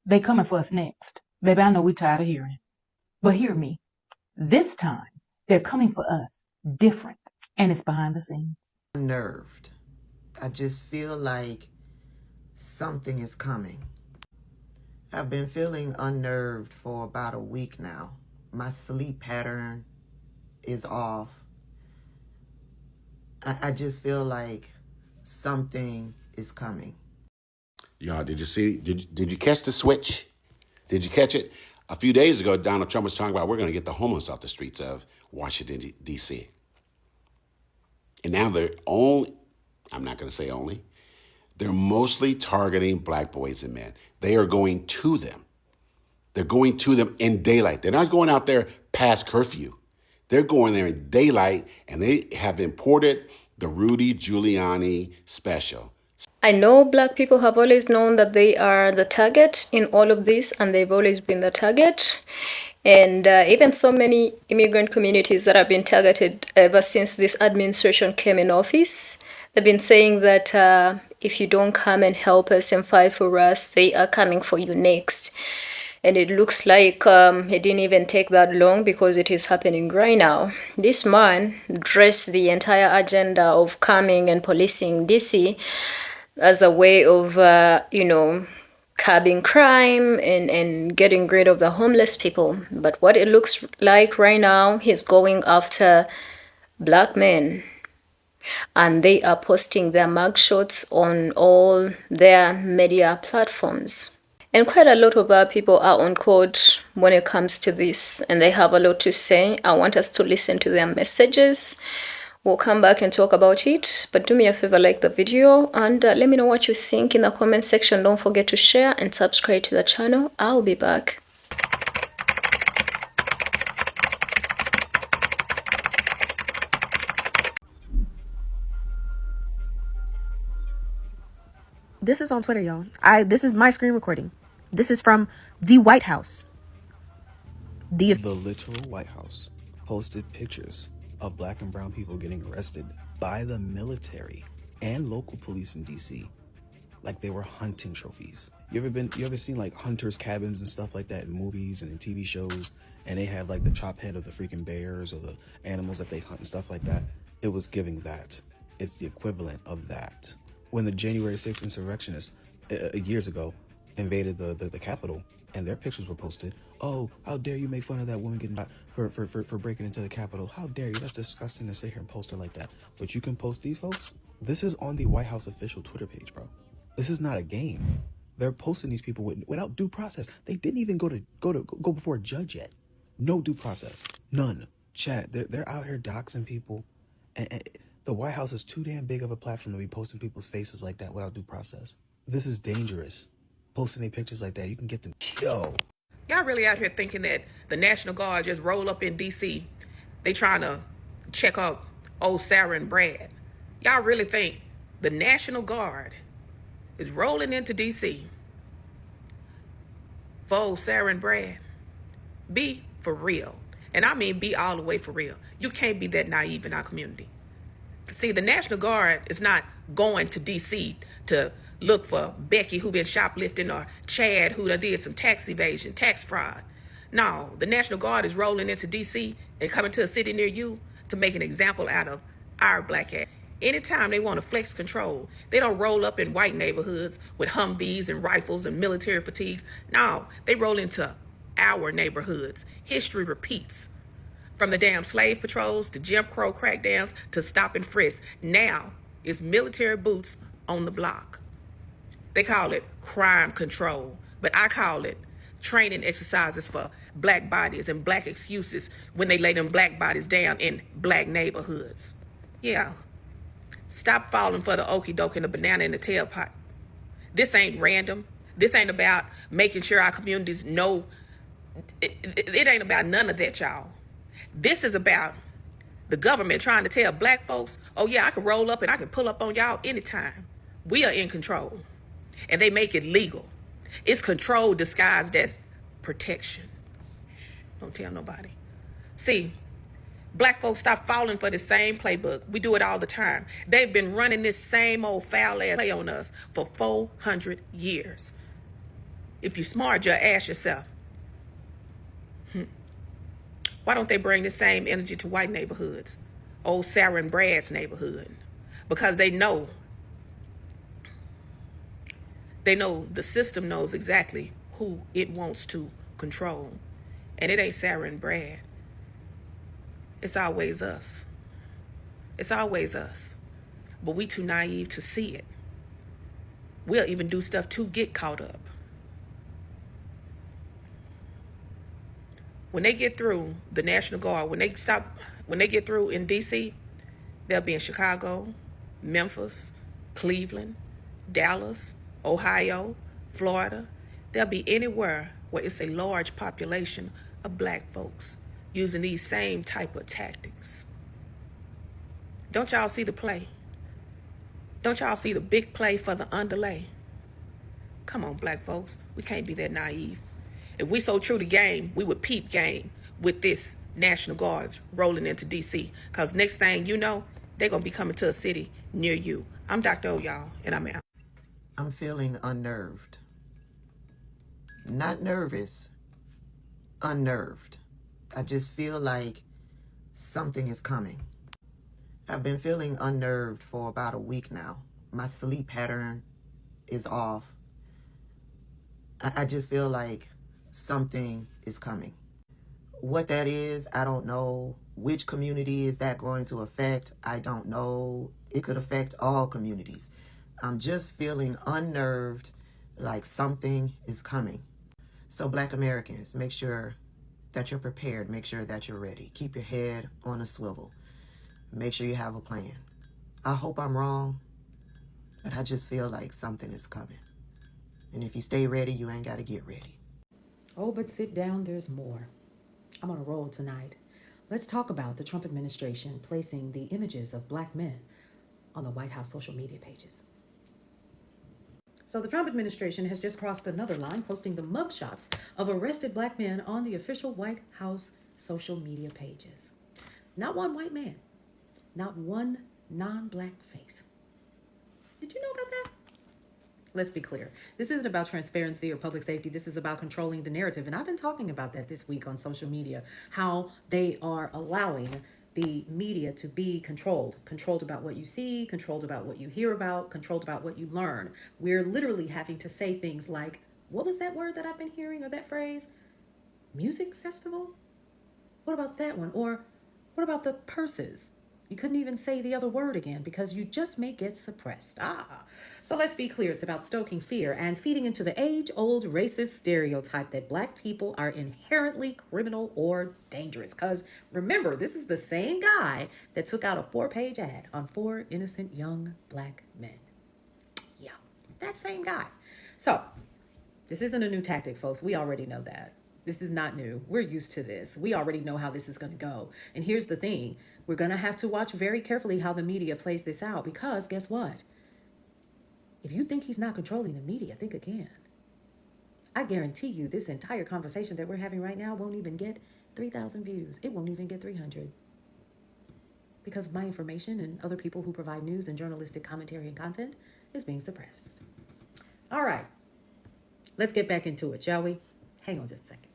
They coming for us next. Baby, I know we tired of hearing. But hear me. This time, they're coming for us different. And it's behind the scenes. Unnerved. I just feel like something is coming. I've been feeling unnerved for about a week now. My sleep pattern is off. I just feel like something is coming. Y'all, did you see? Did you catch the switch? Did you catch it? A few days ago, Donald Trump was talking about we're going to get the homeless off the streets of Washington, D.C. And now they're only, I'm not going to say only, they're mostly targeting black boys and men. They are going to them. They're going to them in daylight. They're not going out there past curfew. They're going there in daylight, and they have imported the Rudy Giuliani special. I know black people have always known that they are the target in all of this, and they've always been the target. And even so many immigrant communities that have been targeted ever since this administration came in office, they've been saying that if you don't come and help us and fight for us, they are coming for you next. And it looks like it didn't even take that long, because it is happening right now. This man dressed the entire agenda of coming and policing DC as a way of, curbing crime and getting rid of the homeless people. But what it looks like right now, he's going after black men. And they are posting their mugshots on all their media platforms. And quite a lot of our people are on court when it comes to this, and they have a lot to say. I want us to listen to their messages. We'll come back and talk about it, but do me a favor, like the video, and let me know what you think in the comment section. Don't forget to share and subscribe to the channel. I'll be back. This is on Twitter, y'all. This is my screen recording. This is from the White House. The literal White House posted pictures of black and brown people getting arrested by the military and local police in DC like they were hunting trophies. You ever seen like hunters' cabins and stuff like that in movies and in TV shows, and they have like the chop head of the freaking bears or the animals that they hunt and stuff like that? It was giving that. It's the equivalent of that. When the January 6th insurrectionists years ago invaded the Capitol, and their pictures were posted. Oh, how dare you make fun of that woman getting shot for breaking into the Capitol? How dare you? That's disgusting to sit here and post her like that. But you can post these folks? This is on the White House official Twitter page, bro. This is not a game. They're posting these people without due process. They didn't even go before a judge yet. No due process. None. Chat, they're out here doxing people. And the White House is too damn big of a platform to be posting people's faces like that without due process. This is dangerous. Posting their pictures like that, you can get them killed. Y'all really out here thinking that the National Guard just roll up in D.C. They trying to check out old Sarah and Brad. Y'all really think the National Guard is rolling into D.C. for old Sarah and Brad? Be for real. And I mean be all the way for real. You can't be that naive in our community. See, the National Guard is not going to D.C. to look for Becky who been shoplifting or Chad who done did some tax evasion, tax fraud. No, the National Guard is rolling into D.C. and coming to a city near you to make an example out of our black ass. Anytime they want to flex control, they don't roll up in white neighborhoods with Humvees and rifles and military fatigues. No, they roll into our neighborhoods. History repeats. From the damn slave patrols to Jim Crow crackdowns to stop and frisk. Now it's military boots on the block. They call it crime control, but I call it training exercises for black bodies and black excuses when they lay them black bodies down in black neighborhoods. Yeah. Stop falling for the okie doke and the banana in the tailpipe. This ain't random. This ain't about making sure our communities know. It ain't about none of that, y'all. This is about the government trying to tell black folks, oh yeah, I can roll up and I can pull up on y'all anytime. We are in control. And they make it legal. It's control disguised as protection. Don't tell nobody. See, black folks stop falling for the same playbook. We do it all the time. They've been running this same old foul ass play on us for 400 years. If you smart, you'll ask yourself, why don't they bring the same energy to white neighborhoods? Old Sarah and Brad's neighborhood. Because they know the system knows exactly who it wants to control. And it ain't Sarah and Brad. It's always us. It's always us. But we too naive to see it. We'll even do stuff to get caught up. When they get through, the National Guard, when they get through in DC, they'll be in Chicago, Memphis, Cleveland, Dallas, Ohio, Florida. They'll be anywhere where it's a large population of black folks using these same type of tactics. Don't y'all see the play? Don't y'all see the big play for the underlay? Come on, black folks. We can't be that naive. If we so true to game, we would peep game with this National Guards rolling into D.C. Because next thing you know, they're going to be coming to a city near you. I'm Dr. O, y'all, and I'm out. I'm feeling unnerved. Not nervous, unnerved. I just feel like something is coming. I've been feeling unnerved for about a week now. My sleep pattern is off. I just feel like something is coming. What that is, I don't know. Which community is that going to affect? I don't know. It could affect all communities. I'm just feeling unnerved, like something is coming. So Black Americans, make sure that you're prepared. Make sure that you're ready. Keep your head on a swivel. Make sure you have a plan. I hope I'm wrong, but I just feel like something is coming. And if you stay ready, you ain't got to get ready. Oh, but sit down, there's more. I'm on a roll tonight. Let's talk about the Trump administration placing the images of black men on the White House social media pages. So the Trump administration has just crossed another line, posting the mugshots of arrested black men on the official White House social media pages. Not one white man, not one non-black face. Did you know about that? Let's be clear. This isn't about transparency or public safety. This is about controlling the narrative. And I've been talking about that this week on social media, how they are allowing the media to be controlled about what you see, controlled about what you hear about, controlled about what you learn. We're literally having to say things like, what was that word that I've been hearing, or that phrase? Music festival? What about that one? Or what about the purses? You couldn't even say the other word again because you just may get suppressed. So let's be clear. It's about stoking fear and feeding into the age-old racist stereotype that black people are inherently criminal or dangerous. Because remember, this is the same guy that took out a 4-page ad on 4 innocent young black men. Yeah, that same guy. So this isn't a new tactic, folks. We already know that. This is not new. We're used to this. We already know how this is going to go. And here's the thing. We're going to have to watch very carefully how the media plays this out, because guess what? If you think he's not controlling the media, think again. I guarantee you this entire conversation that we're having right now won't even get 3,000 views. It won't even get 300. Because my information and other people who provide news and journalistic commentary and content is being suppressed. All right. Let's get back into it, shall we? Hang on just a second.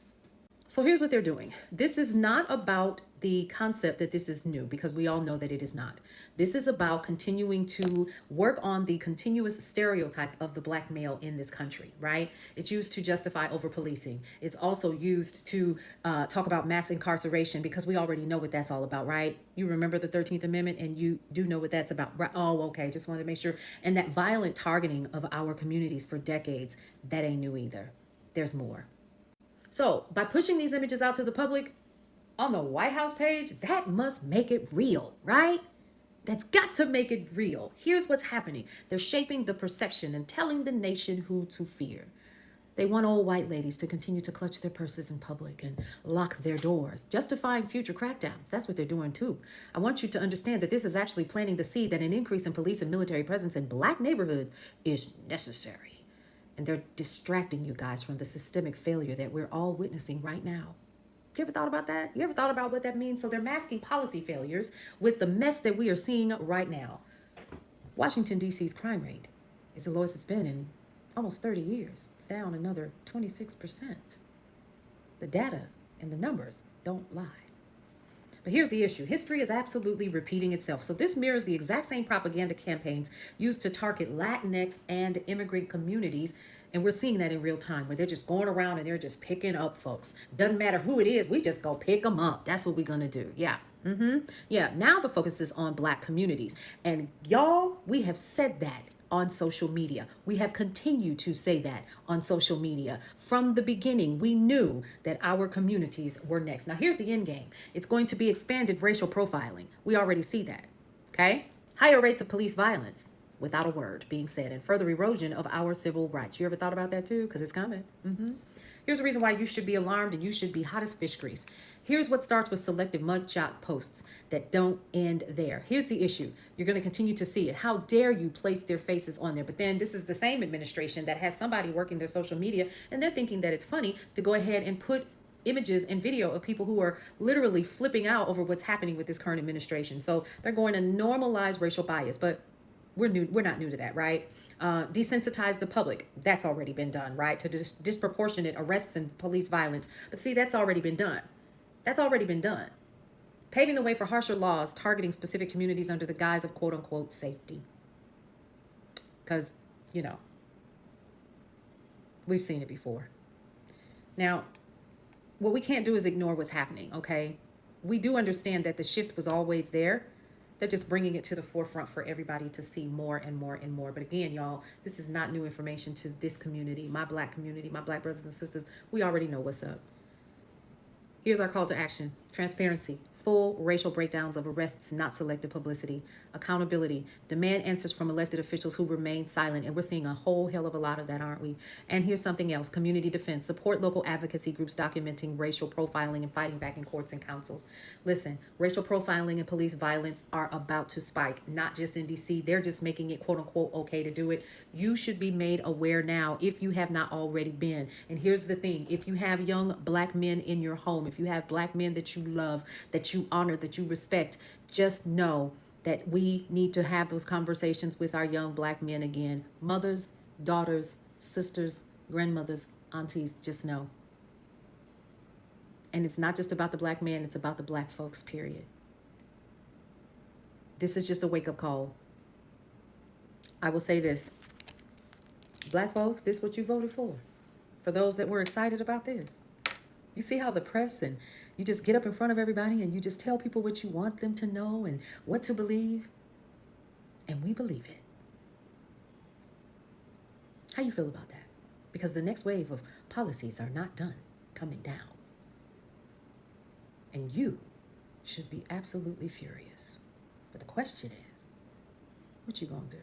So here's what they're doing. This is not about the concept that this is new, because we all know that it is not. This is about continuing to work on the continuous stereotype of the black male in this country, right? It's used to justify over-policing. It's also used to talk about mass incarceration, because we already know what that's all about, right? You remember the 13th Amendment, and you do know what that's about, right? Oh, okay, just wanted to make sure. And that violent targeting of our communities for decades, that ain't new either. There's more. So by pushing these images out to the public on the White House page, that must make it real, right? That's got to make it real. Here's what's happening. They're shaping the perception and telling the nation who to fear. They want old white ladies to continue to clutch their purses in public and lock their doors, justifying future crackdowns. That's what they're doing too. I want you to understand that this is actually planting the seed that an increase in police and military presence in black neighborhoods is necessary. And they're distracting you guys from the systemic failure that we're all witnessing right now. You ever thought about that? You ever thought about what that means? So they're masking policy failures with the mess that we are seeing right now. Washington, D.C.'s crime rate is the lowest it's been in almost 30 years. It's down another 26%. The data and the numbers don't lie. But here's the issue. History is absolutely repeating itself. So this mirrors the exact same propaganda campaigns used to target Latinx and immigrant communities. And we're seeing that in real time where they're just going around and they're just picking up folks. Doesn't matter who it is. We just go pick them up. That's what we're going to do. Yeah. Yeah. Now the focus is on Black communities. And y'all, we have said that on social media. We have continued to say that on social media. From the beginning, we knew that our communities were next. Now, here's the end game. It's going to be expanded racial profiling. We already see that. Okay? Higher rates of police violence, without a word being said, and further erosion of our civil rights. You ever thought about that too? Because it's coming. Here's the reason why you should be alarmed and you should be hot as fish grease. Here's what starts with selective mugshot posts that don't end there. Here's the issue. You're going to continue to see it. How dare you place their faces on there? But then this is the same administration that has somebody working their social media and they're thinking that it's funny to go ahead and put images and video of people who are literally flipping out over what's happening with this current administration. So they're going to normalize racial bias, but we're not new to that, right? Desensitize the public. That's already been done, right? To disproportionate arrests and police violence. But see, that's already been done. That's already been done. Paving the way for harsher laws targeting specific communities under the guise of quote unquote safety. Because, we've seen it before. Now, what we can't do is ignore what's happening, okay? We do understand that the shift was always there. They're just bringing it to the forefront for everybody to see more and more and more. But again, y'all, this is not new information to this community, my Black community, my Black brothers and sisters. We already know what's up. Here's our call to action. Transparency. Full racial breakdowns of arrests, not selective publicity. Accountability. Demand answers from elected officials who remain silent. And we're seeing a whole hell of a lot of that, aren't we? And here's something else. Community defense. Support local advocacy groups documenting racial profiling and fighting back in courts and councils. Listen, racial profiling and police violence are about to spike, not just in DC. They're just making it quote unquote okay to do it. You should be made aware now if you have not already been. And here's the thing. If you have young Black men in your home, if you have Black men that you love, that you honor, that you respect, just know that we need to have those conversations with our young Black men again. Mothers, daughters, sisters, grandmothers, aunties, just know. And it's not just about the Black man, it's about the Black folks, period. This is just a wake-up call. I will say this. Black folks, this is what you voted for. For those that were excited about this. You see how the press and you just get up in front of everybody and you just tell people what you want them to know and what to believe. And we believe it. How you feel about that? Because the next wave of policies are not done coming down. And you should be absolutely furious. But the question is, what you gonna do?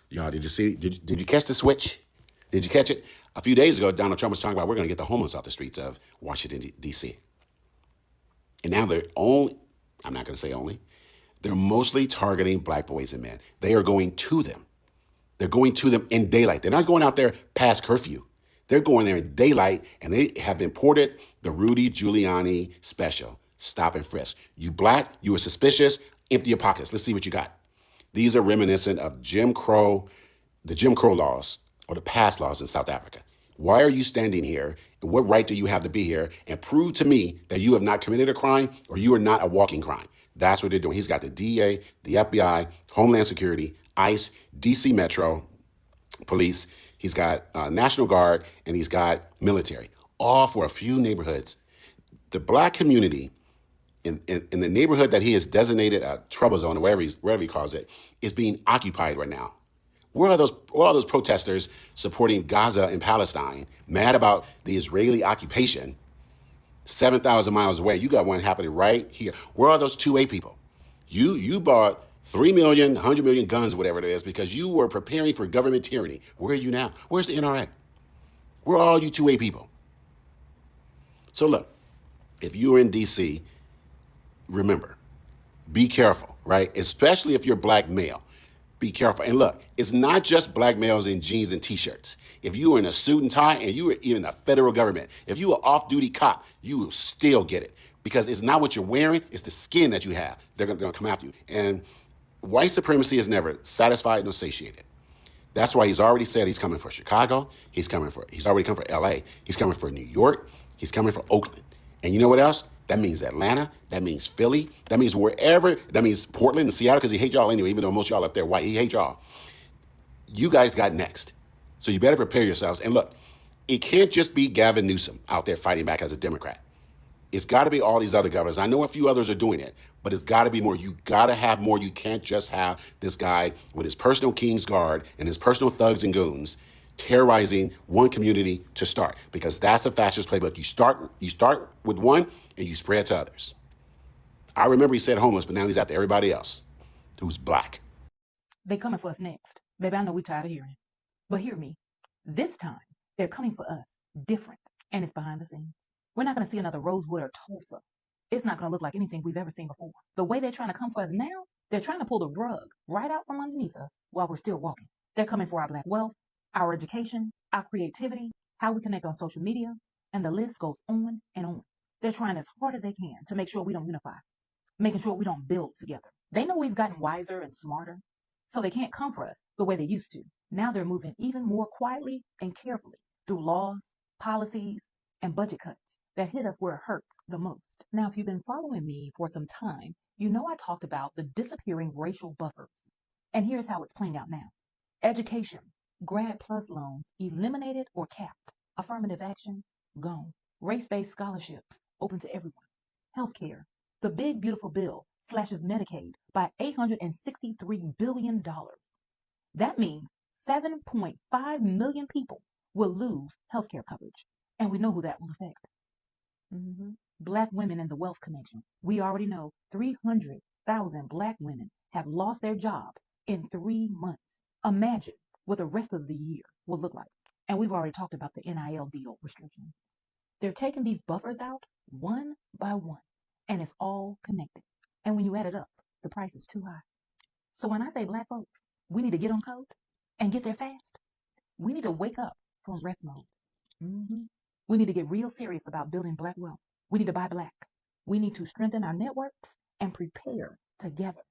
Y'all, did you catch the switch? Did you catch it? A few days ago, Donald Trump was talking about we're going to get the homeless off the streets of Washington, D.C. And now they're only, I'm not going to say only, they're mostly targeting Black boys and men. They are going to them. They're going to them in daylight. They're not going out there past curfew. They're going there in daylight, and they have imported the Rudy Giuliani special, stop and frisk. You Black, you are suspicious, empty your pockets. Let's see what you got. These are reminiscent of the Jim Crow laws, or the past laws in South Africa. Why are you standing here? And what right do you have to be here? And prove to me that you have not committed a crime or you are not a walking crime. That's what they're doing. He's got the DA, the FBI, Homeland Security, ICE, DC Metro Police. He's got National Guard, and he's got military, all for a few neighborhoods. The Black community in the neighborhood that he has designated a trouble zone, or wherever he calls it, is being occupied right now. Where are those protesters supporting Gaza and Palestine, mad about the Israeli occupation 7,000 miles away? You got one happening right here. Where are those 2A people? You bought 3 million, 100 million guns, whatever it is, because you were preparing for government tyranny. Where are you now? Where's the NRA? Where are all you 2A people? So look, if you are in D.C., remember, be careful, right? Especially if you're Black male. Be careful. And look, it's not just Black males in jeans and T-shirts. If you were in a suit and tie and you were even the federal government, if you were off-duty cop, you will still get it. Because it's not what you're wearing, it's the skin that you have. They're going to come after you. And white supremacy is never satisfied nor satiated. That's why he's already said he's coming for Chicago. He's already come for LA. He's coming for New York. He's coming for Oakland. And you know what else? That means Atlanta. That means Philly. That means wherever. That means Portland and Seattle, because he hates y'all anyway, even though most of y'all up there white. He hates y'all. You guys got next. So you better prepare yourselves. And look, it can't just be Gavin Newsom out there fighting back as a Democrat. It's got to be all these other governors. I know a few others are doing it, but it's got to be more. You got to have more. You can't just have this guy with his personal King's Guard and his personal thugs and goons terrorizing one community to start, because that's the fascist playbook. You start with one and you spread to others. I remember he said homeless, but now he's after everybody else who's black. They coming for us next. Baby, I know we tired of hearing it. But hear me. This time, they're coming for us different, and it's behind the scenes. We're not going to see another Rosewood or Tulsa. It's not going to look like anything we've ever seen before. The way they're trying to come for us now, they're trying to pull the rug right out from underneath us while we're still walking. They're coming for our black wealth, our education, our creativity, how we connect on social media, and the list goes on and on. They're trying as hard as they can to make sure we don't unify, making sure we don't build together. They know we've gotten wiser and smarter, so they can't come for us the way they used to. Now they're moving even more quietly and carefully through laws, policies, and budget cuts that hit us where it hurts the most. Now, if you've been following me for some time, you know I talked about the disappearing racial buffers. And here's how it's playing out now. Education, grad plus loans eliminated or capped. Affirmative action, gone. Race-based scholarships, open to everyone. Healthcare, the big beautiful bill slashes Medicaid by $863 billion. That means 7.5 million people will lose healthcare coverage. And we know who that will affect. Black women in the wealth connection. We already know 300,000 black women have lost their job in 3 months. Imagine what the rest of the year will look like. And we've already talked about the NIL deal restrictions. They're taking these buffers out one by one, and it's all connected. And when you add it up, the price is too high. So when I say black folks, we need to get on code and get there fast. We need to wake up from rest mode. We need to get real serious about building black wealth. We need to buy black. We need to strengthen our networks and prepare together.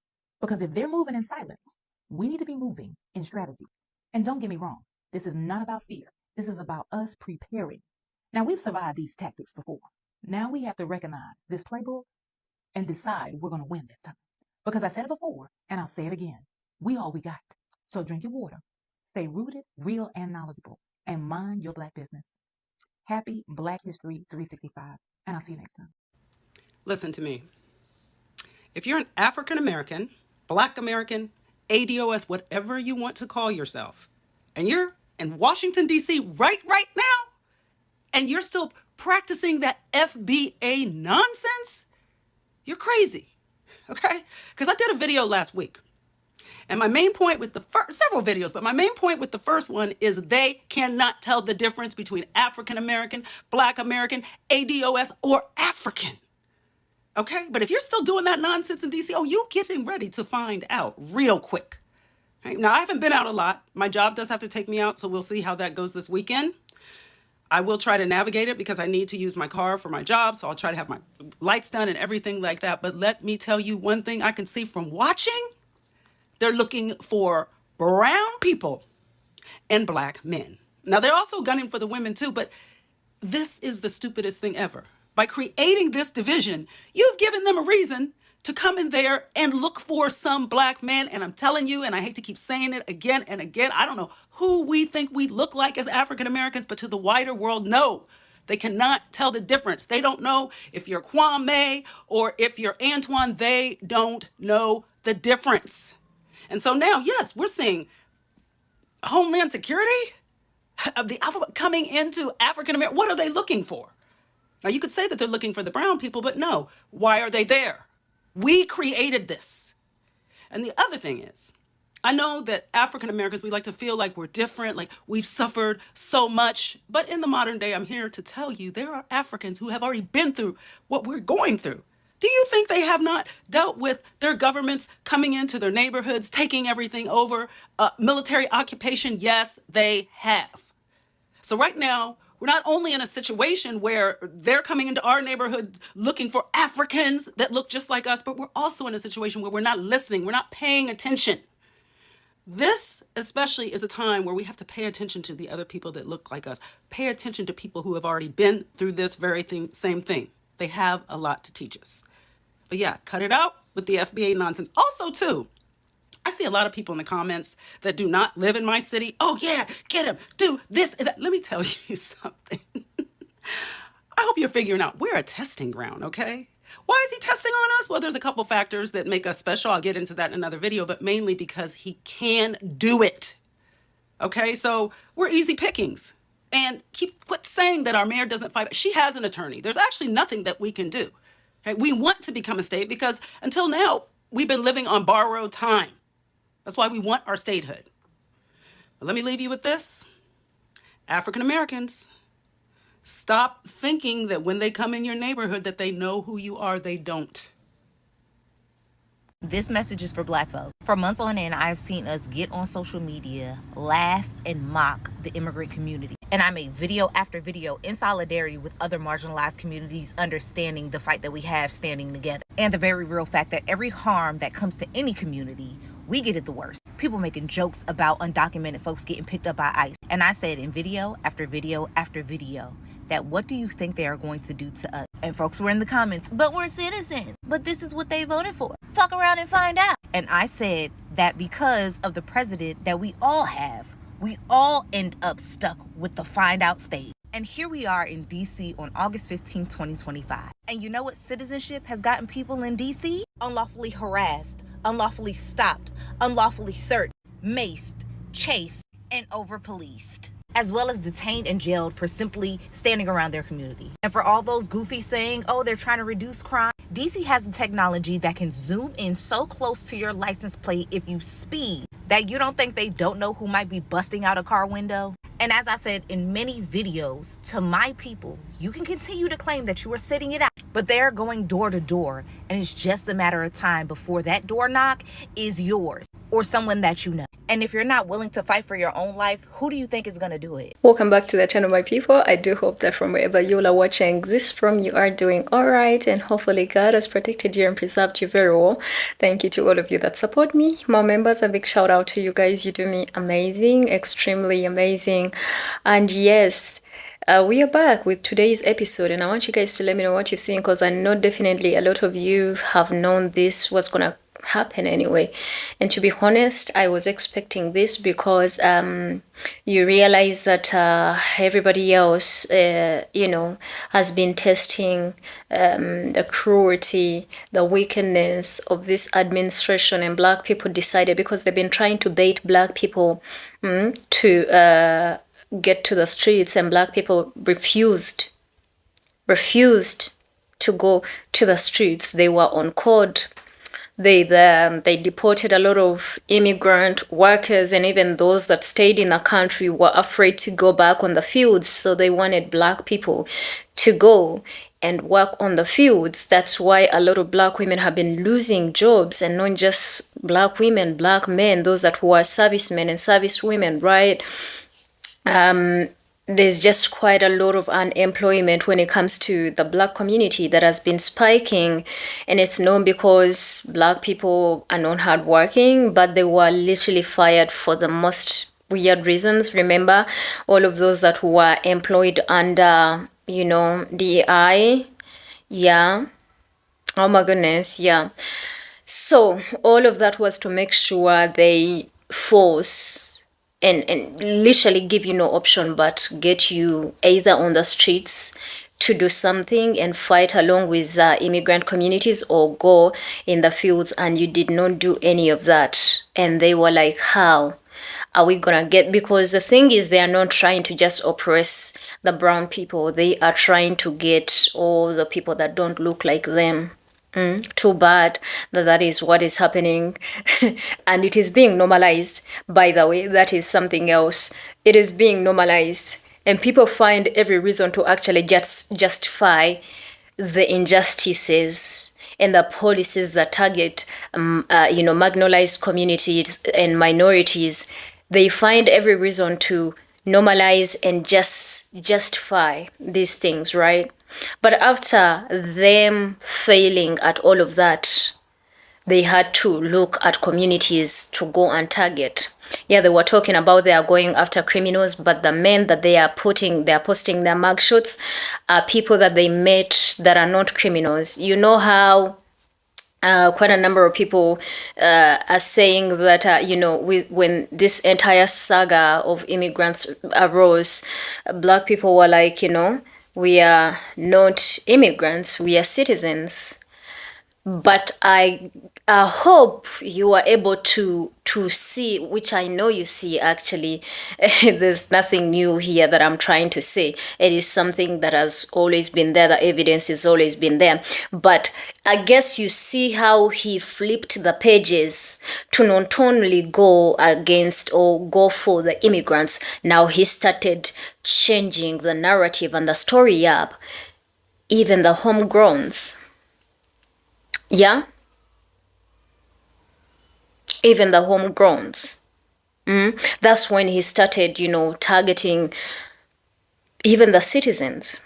Because if they're moving in silence, we need to be moving in strategy. And don't get me wrong, this is not about fear. This is about us preparing. Now, we've survived these tactics before. Now we have to recognize this playbook and decide we're going to win this time. Because I said it before, and I'll say it again. We all we got. So drink your water. Stay rooted, real, and knowledgeable. And mind your black business. Happy Black History 365. And I'll see you next time. Listen to me. If you're an African American, Black American, ADOS, whatever you want to call yourself, and you're in Washington, D.C. right now, and you're still practicing that FBA nonsense, you're crazy, okay? Because I did a video last week. And my main point with the first, several videos, but my main point with the first one is they cannot tell the difference between African American, Black American, ADOS, or African. Okay? But if you're still doing that nonsense in DC, oh, you getting ready to find out real quick. Right? Now, I haven't been out a lot. My job does have to take me out, so we'll see how that goes this weekend. I will try to navigate it because I need to use my car for my job, so I'll try to have my lights done and everything like that. But let me tell you one thing I can see from watching. They're looking for brown people and black men. Now, they're also gunning for the women too, but this is the stupidest thing ever. By creating this division, you've given them a reason to come in there and look for some black men. And I'm telling you, and I hate to keep saying it again and again, I don't know who we think we look like as African Americans, but to the wider world, no. They cannot tell the difference. They don't know if you're Kwame or if you're Antoine. They don't know the difference. And so now, yes, we're seeing Homeland Security of the alphabet coming into African American. What are they looking for? Now, you could say that they're looking for the brown people, but no. Why are they there? We created this. And the other thing is, I know that African Americans, we like to feel like we're different, like we've suffered so much. But in the modern day, I'm here to tell you there are Africans who have already been through what we're going through. Do you think they have not dealt with their governments coming into their neighborhoods, taking everything over, military occupation? Yes, they have. So right now, we're not only in a situation where they're coming into our neighborhood looking for Africans that look just like us, but we're also in a situation where we're not listening. We're not paying attention. This especially is a time where we have to pay attention to the other people that look like us. Pay attention to people who have already been through this same thing. They have a lot to teach us. But yeah, cut it out with the FBA nonsense. Also, too, I see a lot of people in the comments that do not live in my city. Oh yeah, get him, do this and that. Let me tell you something. I hope you're figuring out we're a testing ground, okay? Why is he testing on us? Well, there's a couple factors that make us special. I'll get into that in another video, but mainly because he can do it. Okay, so we're easy pickings. And quit saying that our mayor doesn't fight. She has an attorney. There's actually nothing that we can do. Okay, we want to become a state because until now, we've been living on borrowed time. That's why we want our statehood. But let me leave you with this. African Americans, stop thinking that when they come in your neighborhood that they know who you are. They don't. This message is for Black folk. For months on end, I've seen us get on social media, laugh and mock the immigrant community. And I make video after video in solidarity with other marginalized communities, understanding the fight that we have standing together. And the very real fact that every harm that comes to any community, we get it the worst. People making jokes about undocumented folks getting picked up by ICE. And I said in video after video after video, that what do you think they are going to do to us? And folks were in the comments, but we're citizens. But this is what they voted for. Fuck around and find out. And I said that because of the president that we all have, we all end up stuck with the find out stage. And here we are in DC on August 15, 2025. And you know what citizenship has gotten people in DC? Unlawfully harassed, unlawfully stopped, unlawfully searched, maced, chased, and over-policed, as well as detained and jailed for simply standing around their community. And for all those goofies saying, oh, they're trying to reduce crime, DC has the technology that can zoom in so close to your license plate if you speed that you don't think they don't know who might be busting out a car window. And as I've said in many videos to my people, you can continue to claim that you are sitting it out, but they're going door to door, and it's just a matter of time before that door knock is yours or someone that you know. And if you're not willing to fight for your own life, who do you think is going to do it? Welcome back to the channel, my people. I do hope that from wherever you are watching this from, you are doing all right, and hopefully God has protected you and preserved you very well. Thank you to all of you that support me. More members, a big shout out to you guys. You do me amazing, extremely amazing. And yes, we are back with today's episode, and I want you guys to let me know what you think, because I know definitely a lot of you have known this was gonna happen anyway. And to be honest, I was expecting this because you realize that everybody else has been testing the cruelty, the wickedness of this administration, and Black people decided, because they've been trying to bait Black people to get to the streets, and Black people refused to go to the streets. They were on code. They deported a lot of immigrant workers, and even those that stayed in the country were afraid to go back on the fields. So they wanted Black people to go and work on the fields. That's why a lot of Black women have been losing jobs, and not just Black women, Black men, those that were servicemen and servicewomen, right? There's just quite a lot of unemployment when it comes to the Black community that has been spiking, and it's known because Black people are not hardworking, but they were literally fired for the most weird reasons. Remember all of those that were employed under, DEI? Yeah. Oh my goodness, yeah. So all of that was to make sure they force and literally give you no option but get you either on the streets to do something and fight along with immigrant communities, or go in the fields, and you did not do any of that. And they were like, how are we gonna get, because the thing is, they are not trying to just oppress the brown people, they are trying to get all the people that don't look like them. Too bad that is what is happening. And it is being normalized, by the way. That is something else. It is being normalized, and people find every reason to actually justify the injustices and the policies that target marginalized communities and minorities. They find every reason to normalize and just justify these things, right? But after them failing at all of that, they had to look at communities to go and target. Yeah, they were talking about they are going after criminals, but the men that they are posting their mugshots are people that they met that are not criminals. You know how quite a number of people are saying that, when this entire saga of immigrants arose, black people were like, we are not immigrants, we are citizens. But I hope you are able to see, which I know you see actually. There's nothing new here that I'm trying to say. It is something that has always been there. The evidence has always been there. But I guess you see how he flipped the pages to not only go against or go for the immigrants. Now he started changing the narrative and the story up. Even the homegrowns. Yeah, even the homegrowns. That's when he started, targeting even the citizens.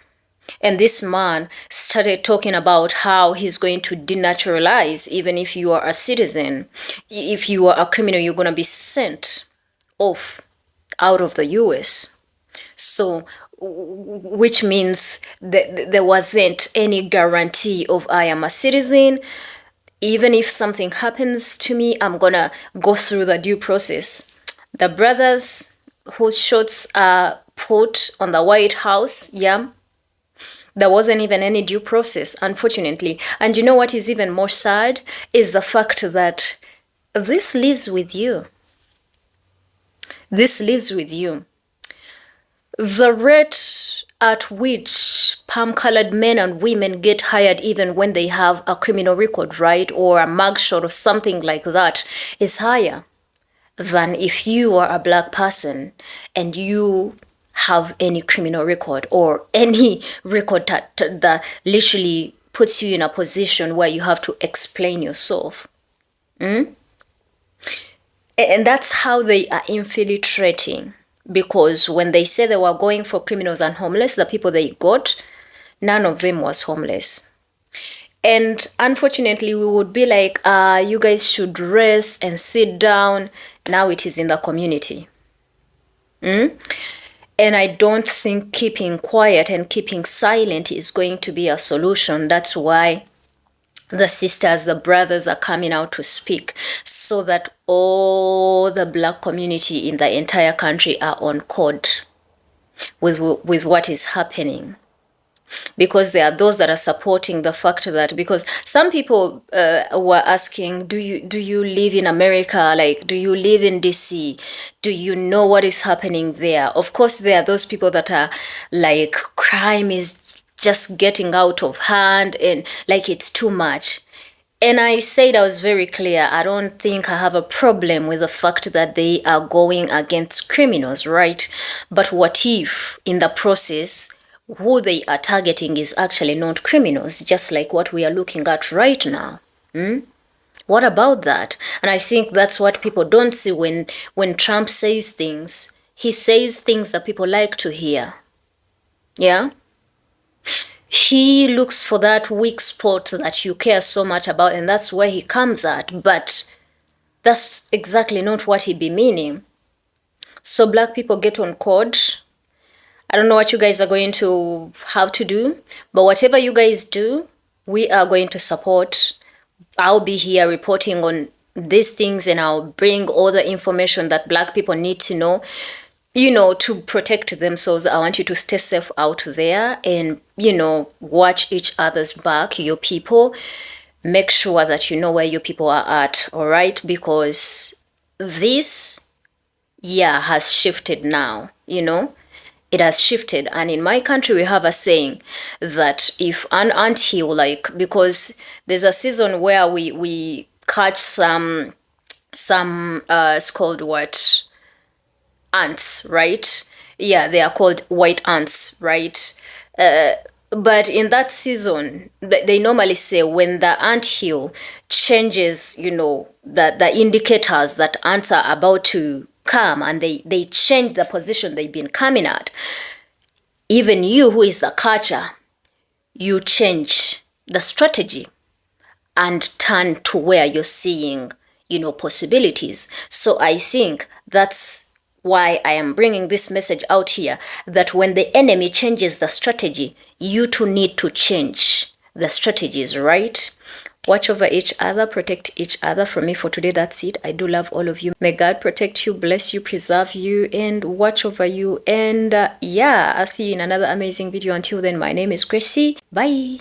And this man started talking about how he's going to denaturalize, even if you are a citizen. If you are a criminal, you're going to be sent off out of the US. So, which means that there wasn't any guarantee of I am a citizen. Even if something happens to me, I'm gonna go through the due process. The brothers whose shots are put on the White House, yeah, there wasn't even any due process, unfortunately. And you know what is even more sad is the fact that this lives with you. This lives with you. The rate at which palm-colored men and women get hired even when they have a criminal record, right, or a mugshot or something like that, is higher than if you are a black person and you have any criminal record or any record that literally puts you in a position where you have to explain yourself. And that's how they are infiltrating. Because when they say they were going for criminals and homeless, the people they got, none of them was homeless. And unfortunately, we would be like, you guys should rest and sit down. Now it is in the community. And I don't think keeping quiet and keeping silent is going to be a solution. That's why the sisters, the brothers are coming out to speak so that all the black community in the entire country are on code with what is happening. Because there are those that are supporting the fact that, because some people were asking, do you live in America? Like, do you live in DC? Do you know what is happening there? Of course, there are those people that are like, crime is just getting out of hand and like it's too much. And I said I was very clear. I don't think I have a problem with the fact that they are going against criminals, right? But what if in the process, who they are targeting is actually not criminals, just like what we are looking at right now? What about that? And I think that's what people don't see when Trump says things. He says things that people like to hear. Yeah? He looks for that weak spot that you care so much about, and that's where he comes at. But that's exactly not what he be meaning. So black people get on code. I don't know what you guys are going to have to do, but whatever you guys do, we are going to support. I'll be here reporting on these things, and I'll bring all the information that black people need to know, to protect themselves. I want you to stay safe out there and, watch each other's back, your people. Make sure that you know where your people are at, all right? Because this, has shifted now, It has shifted. And in my country, we have a saying that if an anthill, because there's a season where we catch some it's called what? Ants, right? Yeah, they are called white ants, right? But in that season, they normally say when the anthill changes, the indicators that ants are about to come, and they change the position they've been coming at, even you who is the catcher, you change the strategy and turn to where you're seeing, possibilities. So I think That's why I am bringing this message out here, that when the enemy changes the strategy, you too need to change the strategies, right? Watch over each other, protect each other. From me for today, that's it. I do love all of you. May God protect you, bless you, preserve you, and watch over you. And yeah, I'll see you in another amazing video. Until then, my name is Gracie. Bye.